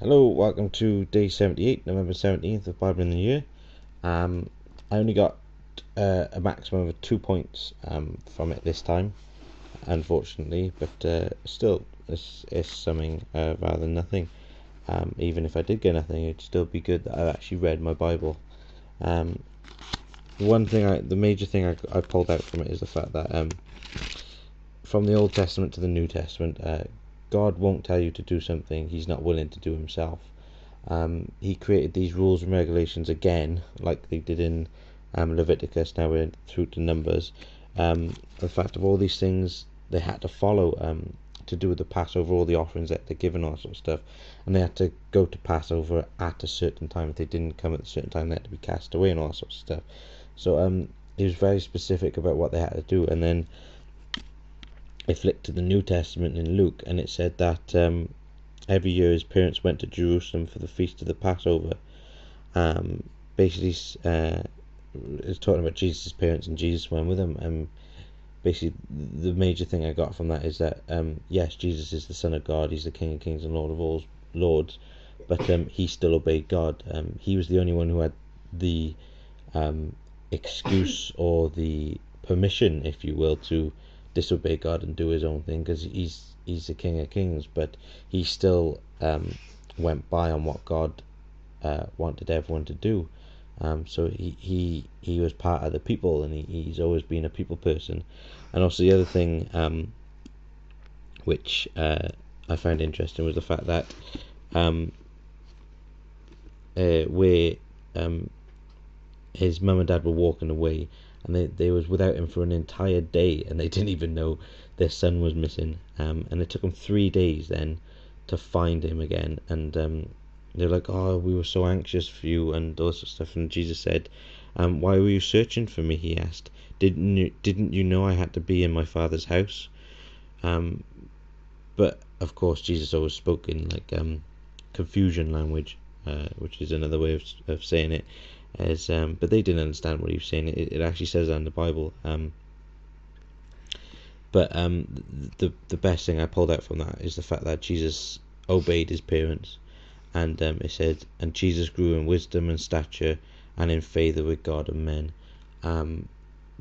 Hello, welcome to day 78, November 17th of Bible in the Year. I only got a maximum of 2 points from it this time, unfortunately, but still, it's something rather than nothing. Even if I did get nothing, it'd still be good that I've actually read my Bible. The major thing I pulled out from it is the fact that from the Old Testament to the New Testament, God won't tell you to do something He's not willing to do Himself. He created these rules and regulations again, like they did in Leviticus. Now we're through to Numbers. The fact of all these things they had to follow to do with the Passover, all the offerings that they're given, all sort of stuff, and they had to go to Passover at a certain time. If they didn't come at a certain time, they had to be cast away and all sorts of stuff. So he was very specific about what they had to do, and then I flicked to the New Testament in Luke, and it said that every year his parents went to Jerusalem for the feast of the Passover. Basically, it's talking about Jesus' parents, and Jesus went with them. And basically, the major thing I got from that is that yes, Jesus is the Son of God. He's the King of Kings and Lord of all lords, but he still obeyed God. He was the only one who had the excuse or the permission, if you will, to disobey God and do his own thing, because he's the King of Kings, but he still went by on what God wanted everyone to do. So he was part of the people, and he's always been a people person. And also the other thing which I found interesting was the fact that where his mum and dad were walking away, and they was without him for an entire day, and they didn't even know their son was missing. And it took them 3 days then to find him again. And they're like, "Oh, we were so anxious for you," and all sorts of stuff. And Jesus said, "Why were you searching for me?" He asked. Didn't you know I had to be in my Father's house?" But of course, Jesus always spoke in like confusion language, which is another way of saying it. But they didn't understand what he was saying. It actually says that in the Bible. But the best thing I pulled out from that is the fact that Jesus obeyed his parents, and it said, "And Jesus grew in wisdom and stature and in favour with God and men."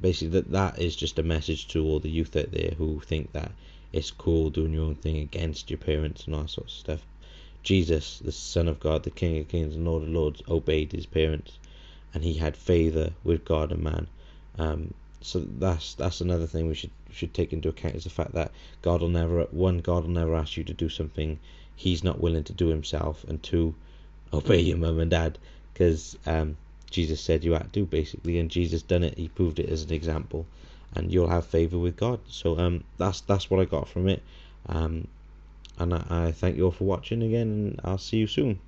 Basically, that is just a message to all the youth out there who think that it's cool doing your own thing against your parents and all sorts of stuff. Jesus, the Son of God, the King of Kings and Lord of Lords, obeyed his parents, and he had favour with God and man. So that's another thing we should take into account, is the fact that God will never ask you to do something He's not willing to do Himself, and two, obey your mum and dad, because Jesus said you had to, basically, and Jesus done it. He proved it as an example, and you'll have favour with God. So that's what I got from it. And I thank you all for watching again, and I'll see you soon.